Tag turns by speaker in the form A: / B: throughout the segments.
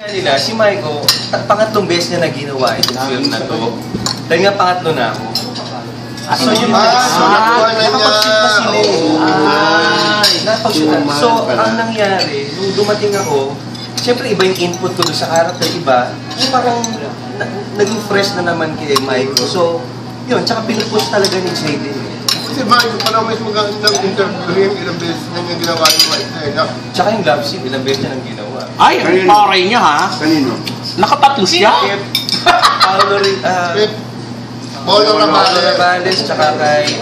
A: Nila, si Maiko, pangatlong beses niya na ginawa itong film na to. Dahil nga pangatlo na ako. So yun nakapag-shoot na sila eh. Nakapag-shoot na. So, ang nangyari, nung dumating ako, siyempre iba yung input ko doon sa character, iba. So parang naging fresh na naman kay Maiko. So, yun, tsaka pinupush talaga ni JD.
B: Kasi Maiko, parang may magandang interview, ilang beses na niya ginawa yung Maiko.
A: Tsaka yung love scene, ilang beses niya nang ginawa.
C: Ay, ang paray niya ha?
B: Kanino?
C: Nakatatlo siya?
A: Paulo Ravales, tsaka kay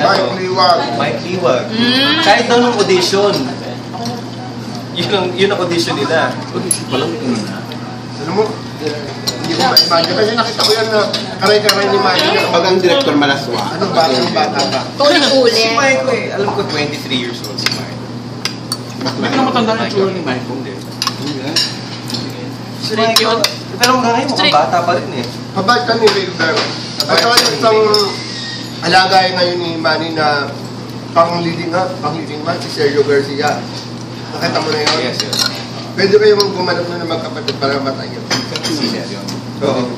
A: Mike Liwag. Kahit daw nung audition. Yun ang audition nila.
C: Audition pa lang yun na.
B: Alam mo, hindi ko ma-imagine. Kasi nakita ko yan na karay-karay ni Mike.
D: Bagang director Malaswa.
B: Anong bata ba?
A: Tuloy-uli. Si Mike eh, alam ko 23 years old si Mike.
C: Bakit na matanda na tsura ni Mike?
A: Si Mike, pero hanggang ngayon mukhang bata pa rin eh.
B: Habag ka ni Wilber. At saka yung isang alagay ngayon ni Manny na pang-leading man, si Sergio Garcia. Nakita mo na yun?
A: Yes, yes.
B: Pwede kayo gumanap na ng magkapatid para matayo.
A: Yes, yun.
B: Oo.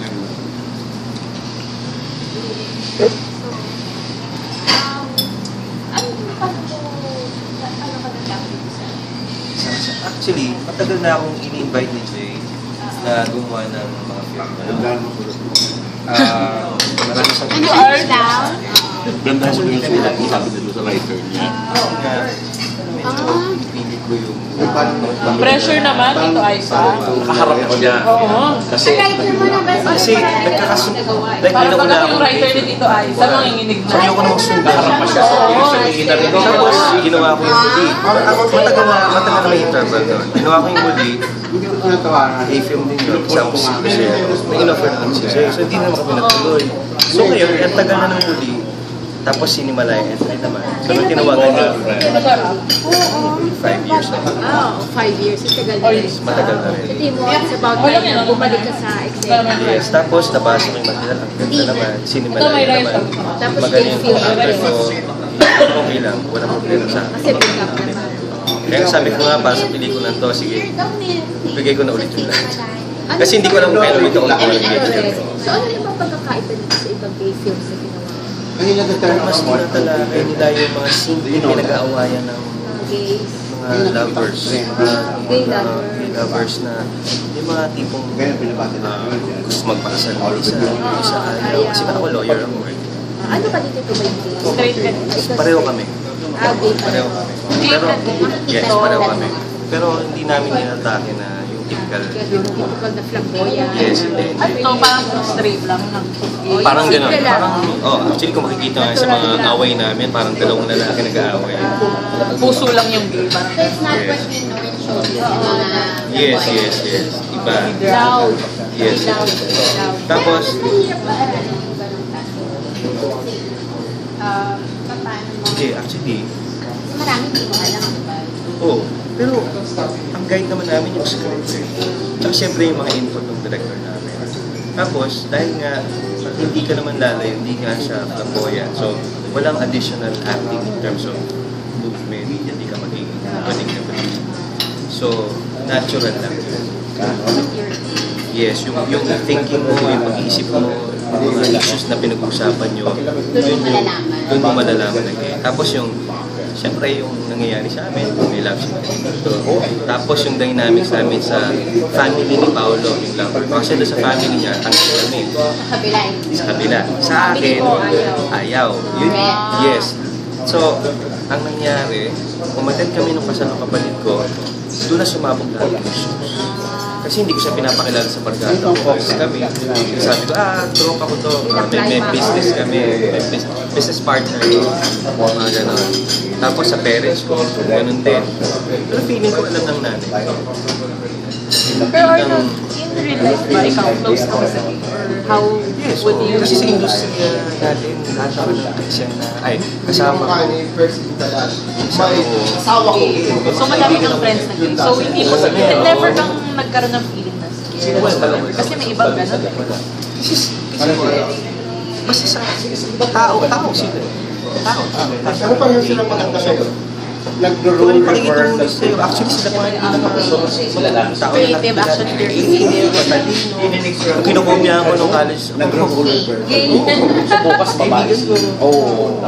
A: Actually, matagal na akong ini-invite ni Jay na gumawa ng mga film na marami sa
C: Ganda mo yung sabi nila sa writer niya.
A: Pili ko yung
E: Pressure naman, Tito Aiza.
C: Nakaharap ako niya.
E: Oo.
A: kasi like
E: Parang
A: una
E: pag yung writer ni Tito Aiza, manginginig na.
A: ayoko na magsundo.
C: Nakaharap pa siya.
A: Tapos ginawa ko yung muli. Matagal na may interval doon. Ginawa ko yung muli. A-film din yun. Kasama si Michelle. May in-offer naman si Jay. So hindi naman kami natuloy. So ngayon, ang tagal na ng muli. Tapos Sinimalaya entry naman. So nung tinawagan niya, 5 years na.
F: 5 years. Itagal na rin.
A: Matagal na rin.
F: Ito mo, it's about time na bumalik ka sa exam.
A: Yes, tapos nabasa ko yung material. Ang ganda naman. Sinimalaya naman.
F: Tapos
A: Magaling
F: film
A: yung actor ko. Okay lang. Walang problema sa akin.
F: Kasi pick up naman.
A: Kaya sabi ko nga, para sa pelikula to, sige, bigay ko na ulit yung lahat. Kasi hindi ko alam kung kailan ulit ako mag-bigay.
F: So ano yung mga pagkakaiba dito sa ibang gay films na ginawa?
A: Mas tinatalakay nila yung mga simple pinag-aawayan ng
F: Gays.
A: mga lovers.
F: Gay lover.
A: Gay lovers na yung mga tipong gusto magpakasal ng isa ayaw. Kasi ako lawyer ako eh.
F: Ano ka dito ba yung gay?
E: Straight ka.
A: Pareho kami.
F: Gay pa.
A: Pareho kami. Pero, yes, pareho kami. Pero hindi namin inatake na yung typical.
F: Yung typical na flamboyant.
A: Yes, hindi.
E: Ito parang straight lang.
A: Parang gano'n. Parang, actually kung makikita nga sa mga away namin, parang dalawang lalaki nag-aaway.
E: Puso lang yung gay.
F: So it's not what we know in shows.
A: Yes, yes, yes. Iba.
F: Loud.
A: Yes.
F: Loud.
A: Tapos, hindi, actually,
F: Marami hindi mo alam.
A: oo. Pero, ang guide naman namin yung script. Tapos, siyempre, yung mga input ng director namin. Tapos, dahil nga, hindi ka naman lalayo, hindi nga siya flamboyant. So, walang additional acting in terms of movement, hindi ka magiging panig na panig. So, natural lang yun. Yes, yung thinking mo, yung pag-iisip mo, mga issues na pinag-uusapan nyo, doon mo malalaman na gay. Tapos yung, siyempre yung nangyayari sa amin, may love scene dito. Tapos yung dynamics namin sa family ni Paolo, yung lover ko. Kasi doon sa family niya, tanggal kami. Sa kabila. Sa akin, ayaw. Yun, yes. So, ang nangyari, umattend kami nung kasal ng kapatid ko, doon na sumabog lahat ng issues. Kasi hindi ko siya pinapakilala sa barkada. Kasi kami, sabi ko, tropa ko to. May business kami. May business partner ko. Mga gano'n. Tapos sa parents ko, gano'n din. Pero feeling ko alam ng nanay.
E: Pero Arnold, in real life ba ikaw close ka sa gay? Or how would you...
A: Kasi sa industriya natin, lahat ako ng aksyon na, ay, kasama ko.
B: Asawa ko.
E: So madami kang friends na gay. So hindi mo never kang nagkaroon ng feeling na scared. Kasi may ibang gano'n.
A: Kasi basta sa tao sila. Tao.
B: Ano pa yung silang maganda sa'yo?
A: Wala yung pakikitungo sa'yo. Actually, sila pa yung tao na
E: Creative, action, creative.
A: Matalino. Pag kinukopya ako nung college,
C: Bukas babae. Oo.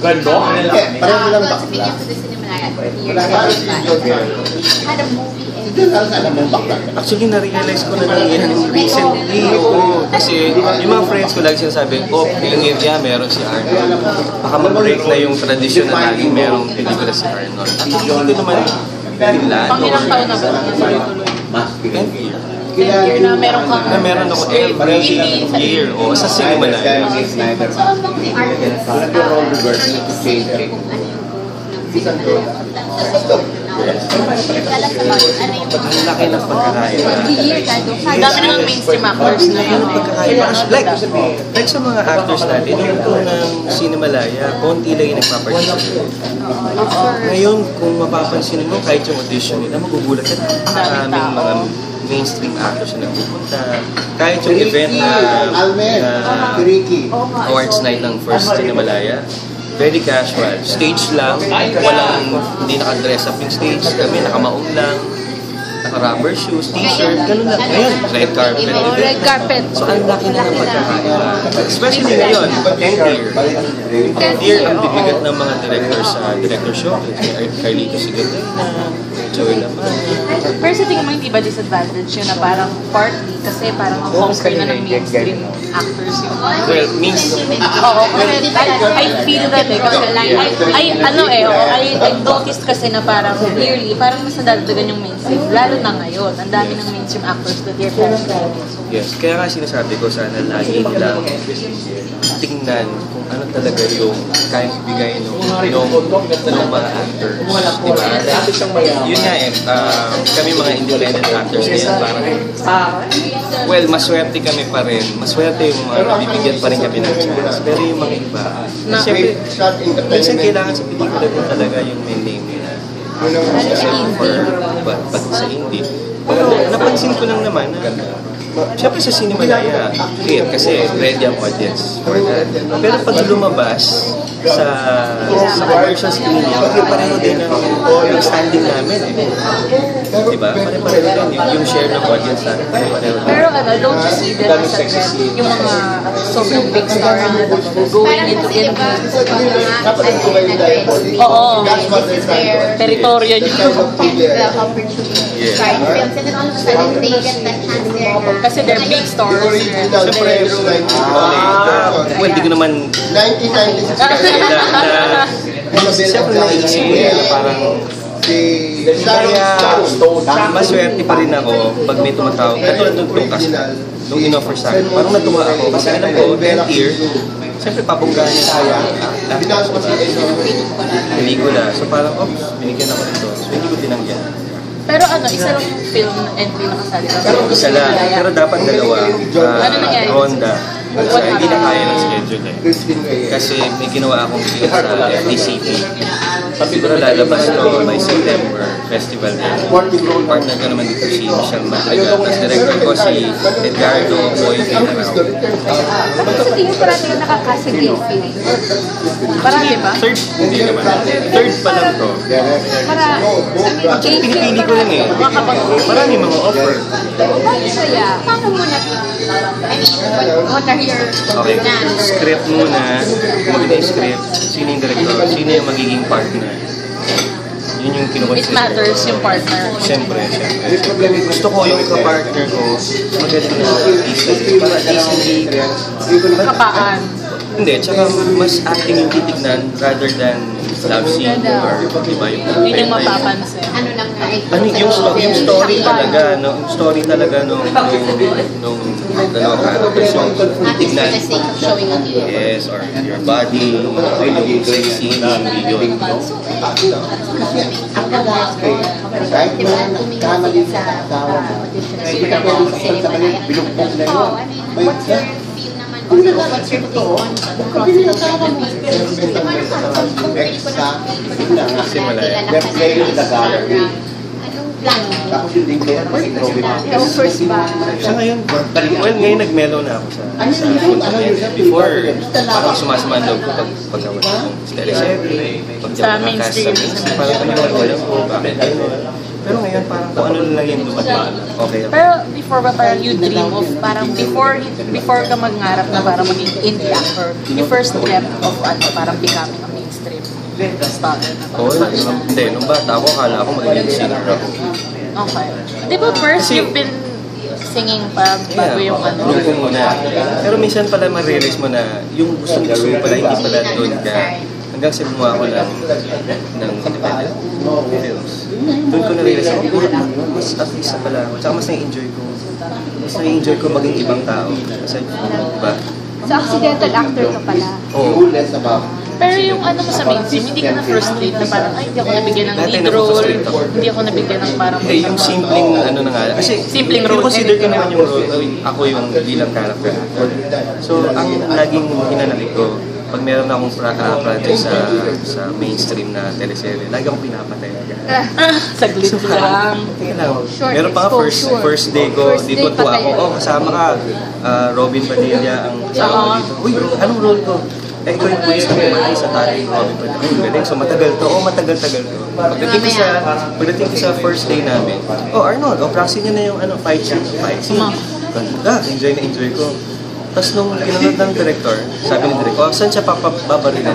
C: Ganda.
F: Pareho lang ba? Speaking to the Cinemalaya, had a movie and
A: actually, na-realize ko na lang yan recently. Oo. Kasi yung mga friends ko lagi sinasabi, ilang area meron si Arnold. Baka mag-break na yung tradition na laging merong pelikula si Arnold. Actually, hindi ko naman pinlano.
E: Pangilang taon na ba?
A: And
E: 10 year na meron kang
A: na meron ako every year o sa Cinemalaya.
F: so among the artists, kung ano yung goal ng tell us about ano yung
A: Ang laki ng pagkakaiba.
F: the year that
E: Ang dami ng mainstream actors na yun.
A: Pagkakaiba. Like sa mga actors natin, yung unang Cinemalaya, konti lang yung nagpaparticipate. Ngayon, kung mapapansin mo, kahit yung audition nila, magugulat ka. Maraming mga mainstream actors na nagpupunta. Kahit yung event na awards night ng first Cinemalaya, very casual. Stage lang, hindi naka-dress up yung stage. Kami nakamaong lang, naka-rubber shoes, t-shirt, ganun lang. Ngayon, red carpet.
E: Red carpet.
A: So, ang laki na ng pagkakaiba. Especially ngayon, 10th year. 10th year, ang bibigat ng mga directors sa director showcase. May Carlito Sigatena, Joey Laman.
E: Pero sa tingin mo, hindi ba disadvantage yun na parang partly kasi parang conquer na ng mainstream actors yung
A: Well, means,
E: Oo, kasi I feel that eh. Kasi I noticed kasi na parang clearly, parang mas nadadagdagan yung mainstream. Lalo na ngayon, ang dami ng mainstream actors that they're very
A: yes, kaya nga sinasabi ko sana lagi nilang tingnan kung ano talaga yung kayang ibigay ng mga actors. Diba? Yun nga kami mga independent actors ngayon parang, well, maswerte kami pa rin. Maswerte yung mga bibigyan pa rin kami ng chance. Pero yung mga iba, siyempre, minsan kailangan sa pelikula din talaga yung may name nila. Pag sa indie. Pero napansin ko lang naman na siyempre sa Cinemalaya, clear kasi ready ang audience for that. Pero pag lumabas sa commercial screen niya, pareho din ang standing namin eh. Diba? Pareho din yung share ng audience natin. Pareho din.
E: Pero don't you see that as a trend, yung mga sobrang big star na going into Oo. Teritoryo niyo.
F: the opportunity to try films and then all of a sudden they get that chance there na
E: Kasi they're big stars.
B: Siyempre,
A: Well, di ko naman
B: 1996
A: siyempre naisip ko yan na parang kaya maswerte pa rin ako pag may tumatawag. Katulad nung cast, nung in-offer sa akin, parang natuwa ako kasi alam ko, 10th year, siyempre papunggahan niya sa pelikula. So parang, binigyan ako nito. So hindi ko tinanggihan.
E: Pero isa lang yung film entry na kasali ka.
A: Isa lang, pero dapat dalawa.
E: Ano nangyari?
A: Ronda. Hindi na kaya ng schedule eh. Kasi may ginawa akong film sa FDCP. Siguro lalabas ko by September festival din. Partner ko naman dito si Michelle Madrigal. Tapos director ko si Edgardo Boy Pinarao.
F: Bakit sa tingin parati ka nakakasagay film?
E: Marami ba?
A: Third, hindi naman. Third pa lang to. Actually, pinipili ko lang eh. Marami mga offer.
F: Bakit kaya? Paano mo na? I mean, what are your
A: Okay, script muna. Maganda yung script. Sino yung director? Sino yung magiging partner? Yun yung
E: It
A: kinukonsider.
E: matters yung partner.
A: Siyempre. Gusto ko yung kapartner ko magaling na artista. Para at least hindi...
E: Kapaan.
A: Hindi, tsaka mas acting yung titignan rather than love scene or iba yung...
E: Yun yung mapapansin.
F: ano lang na
A: Ano yung story talaga, no? Yung story talaga nung characters yung
F: not just for
A: titignan.
F: the sake of showing a video.
A: Yes, or your body, yung sexy, yung video.
F: So, di ba, tumingin sa audition sa Cinemalaya. Oh, I mean, what's your feel naman? What's your take on crossing the films? Di ba naman, kung pelikula ng pelikula
A: Cinemalaya.
F: kilala ka na anong plano.
D: Tapos yung link kaya
F: Offers ba?
A: Sa ngayon, well, ngayon nag-mellow na ako sa before, parang sumasamandog ko paggawa ng teleserye,
E: Sa mainstream.
A: parang wala ko, bakit gano'n. Pero ngayon, parang kung ano lang yung dumadaan, okay ako.
E: Pero before ba parang you dream of, parang before ka mangarap na parang maging indie actor, you first dreamt of parang becoming a mainstream star.
A: Oo, hindi. Nung bata ako, akala ko magiging singer ako.
E: Okay. Di ba first you've been singing pa bago yung ano?
A: Doon ko muna. Pero minsan pala marirealize mo na yung gusto mo pala, hindi pala doon ka. Hanggang sa gumawa ko ng independent films. Doon ko na-realize ako, mas artista pala ako. Tsaka mas na-enjoy ko. Mas na-enjoy ko maging ibang tao. Kasi, diba?
F: So, accidental actor ka pala.
A: Oo.
E: Pero yung ano mo sa mainstream, hindi ka na frustrate na parang, ay, hindi ako nabigyan ng
A: Dati
E: lead role,
A: na-frustrate ako.
E: hindi ako nabigyan ng parang...
A: Eh, yung simpleng ano na nga. Kasi,
E: Simpleng role.
A: consider ko naman yung role, ako yung bilang character. So, ang laging hinanakit ko, pag meron akong project sa mainstream na teleserye, lagi akong pinapatay.
E: Saglit lang.
A: Tingnan lang.
F: Short
A: Meron pa nga
F: exposure.
A: first day ko,
F: First
A: dito
F: day
A: tuwa
F: patay.
A: ako. Oh, kasama ka. Robin Padilla ang kasama ko dito. Uy, anong role ko? Eh, ikaw yung police na pumatay sa tatay ni Robin Padilla. Ay, galing. So, matagal to. Oh, matagal-tagal to. Pagdating ko sa first day namin, oh, Arnold, praksi niya na yung fight scene. Ganda, enjoy ko. Tapos nung pinanood ng director, sabi ni director, saan siya papabarilin?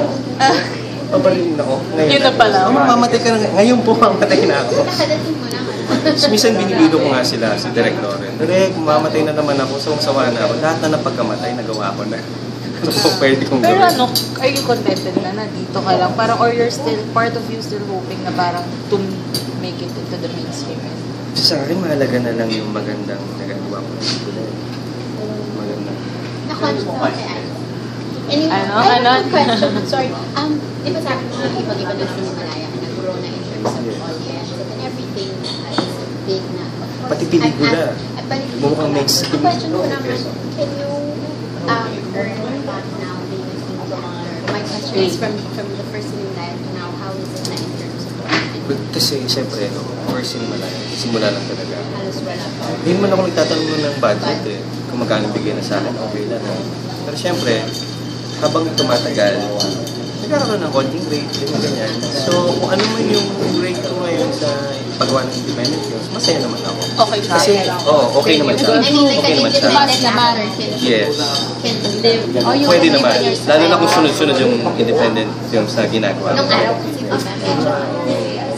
A: Pabarilin ako. Ngayon.
E: Yun na pala.
A: Mamatay ka na. Ngayon po, mamatay na ako.
F: Nakadating mo naman.
A: Tapos minsan binibido ko nga sila, si director. Direk, mamatay na naman ako, sawa na ako. Lahat na napagkamatay, nagawa ko na. So, pwede kong
E: Pero
A: gawin.
E: ano, are you contented na dito ka lang? Parang, or you're still, part of you still hoping na parang to make it into the mainstream?
A: Sa akin, mahalaga na lang yung magandang nagagawa ko. Maganda.
F: Okay. Anyway,
E: Ano?
F: I have
E: Ano?
F: one question. Sorry. Di ba sabi mo, ibang-iba na sa Himalaya, nag-grow na in terms of audience and everything na is big na.
A: Pati pelikula. Mukhang mix.
F: Ang question ko naman, can you earn more back now being a film actor? My question is from the first Himalaya to now, how is it na in terms of audience?
A: Kasi, siyempre, first in Malaya, simula lang talaga.
F: Halos wala pa.
A: Hindi naman ako nagtatanong ng budget eh. Kung magkano bigay na sa akin, okay lang. Pero siyempre, habang tumatagal, nagkakaroon ng konting rate, ganyan. So, kung ano man yung rate ko ngayon sa paggawa ng independent films, masaya naman ako.
E: Okay siya.
A: Kasi, okay naman siya.
F: I mean, like
A: Okay
F: an
A: naman siya.
F: independent actor can
A: Yes.
F: live, or you
A: Pwede
F: can live
A: naman.
F: on your
A: Lalo na kung sunod-sunod yung independent films na ginagawa.
F: Nung araw kasi medyo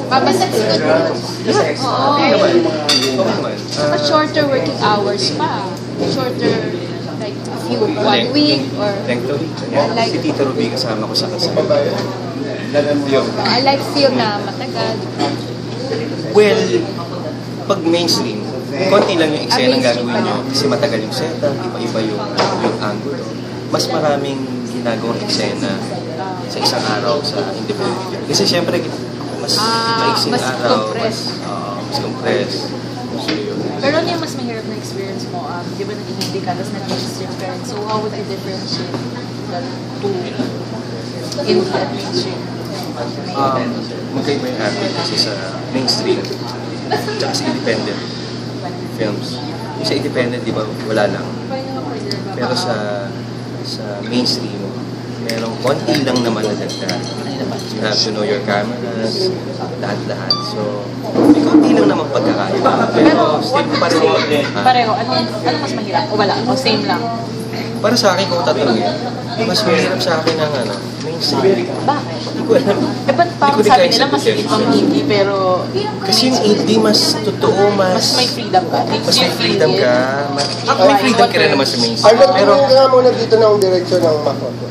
F: babasag good naman.
A: Okay naman. Okay naman.
G: But shorter working hours pa. Shorter, like a few, 1 week or...
A: Si Tito Ruby kasama ko sa kasama.
G: I like film na matagal.
A: Well, pag mainstream, konti lang yung eksena ang gagawin nyo kasi matagal yung setup, iba-iba yung angulo. Mas maraming ginagawang eksena sa isang araw sa independent film. Kasi syempre, mas maiksing
G: mas
A: araw,
G: compress.
A: mas compress. So, yun.
E: Pero ano yung mas mahirap na experience mo? Di ba naging hindi ka, tapos nag-mainstream ka rin. So how would you differentiate the two indie at mainstream?
A: Magkaiba yung happy kasi sa mainstream at sa independent films. Yung sa independent, di ba, wala lang. Pero sa mainstream, merong konti lang naman na dagdag. You have to know your cameras, lahat-lahat. So, may konti lang naman pagkakaiba. Pero still pareho.
E: Pareho. Ano mas mahirap? O wala? O same lang?
A: Para sa akin, kung tatanungin, mas mahirap sa akin ang mainstream.
E: Bakit?
A: Hindi ko alam.
E: Eh, ba't parang
A: Hindi ko
E: sabi
A: din
E: nila
A: kaya
E: mas
A: sagutin.
E: ibang indie, pero
A: Kasi yung indie, mas totoo,
E: mas may freedom ka?
A: mas may freedom ka. May freedom ka rin naman sa mainstream.
B: Arnold,
A: Pero,
B: tumingin ka nga muna dito ng direksyon ng Makoto.